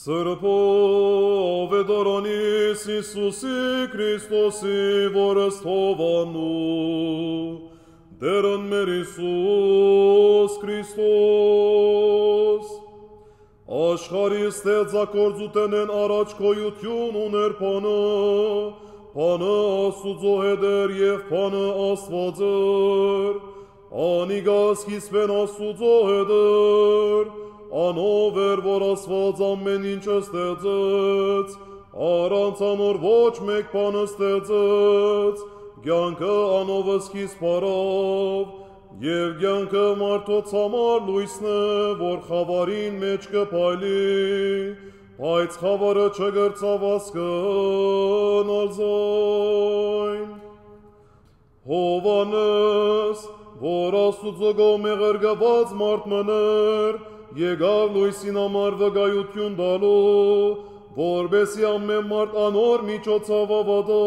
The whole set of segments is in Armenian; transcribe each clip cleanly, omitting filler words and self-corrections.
Սրբով է դարանիս Իսուսի Քրիստոսի որստովանու, դերն մեր Իսուս Քրիստոս, աշխարհի ստեղծագործութենեն առաջ գոյություն ուներ բանը, բանը Աստուծո հետ էր և բանը Աստված էր, անիգա սկիզբեն Աստուծո հետ էր, անով էր, որ Աստված ամեն ինչ ստեղծեց, առանց անոր ոչ մեկ բան ստեղծեց, կյանքը անով սկիզբ առավ, և կյանքը մարդոց համար լույսն է, որ խավարին մեջ կփայլի, բայց խավարը չգրծավ ասկնալ զայն։ Հովանես, որ Աստուծո կողմէ ղրկված մարդ մներ, եկավ լույսին համար վկայություն տալու, որպեսզի ամեն մարդ անոր միջոցով հավատա,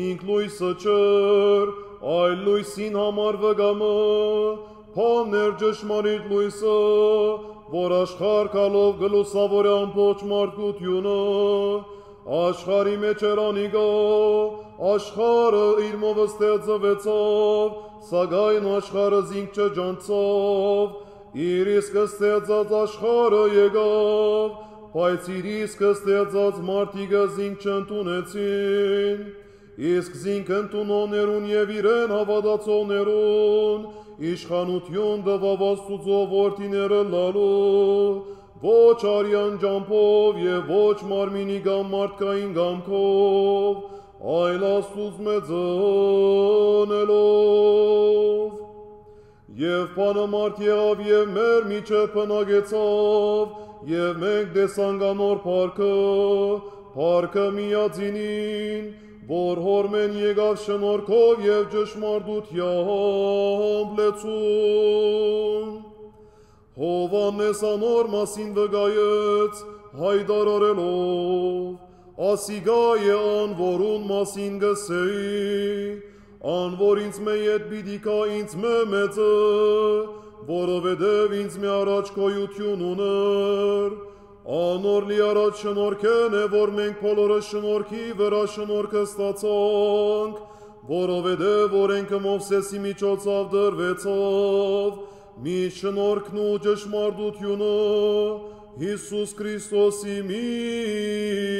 ինք լույսը չէր, այլ լույսին համար վկամը, փաններ ճշմարիտ լույսը, որ աշխարհ գալով գլուսավորե ամբողջ մարդկությունը, աշխարհի մեջ էր անիգա, աշխարհը իր մովը ստեղծվեցավ, սակայն աշխարհը զինք չջանցավ, իր իսկը ստեղծած աշխարհը եկավ, բայց իր իսկը ստեղծած մարդիկը զինք չընդունեցին, իսկ զինք ընդունողներուն և իրեն հավատացողներուն իշխանություն տվավ Աստուծո որդիները լալու, ոչ արյան ջամփով և ոչ մարմինի կամ մարդկային կամքով, այլ Աստուծո մեծանելով։ Եվ բանը մարդ եղավ և մեր միջև բնակեցավ, և մենք տեսանք անոր փառքը միածինին, որ հորմեն եկավ շնորհքով և ճշմարտությամբ լեցուն։ Հովհաննես անոր մասին վկայեց, հայտարարելով, ասիկա է ան, որուն մասին գսեի, ան, որ ինձ մե ետ պիտի կա ինձ մե մեծը, որովհետև ինձ մե առաջ գոյություն ուներ, անոր լիարած շնորհքեն է, որ մենք բոլորը շնորհքի վրա շնորհքը ստացանք, որովհետև օրենքը Մովսեսի միջոցով դրվեցավ, մի շնորհքն ու ճշմարտությունը Հիսուս Քրիստոսի միջոցով։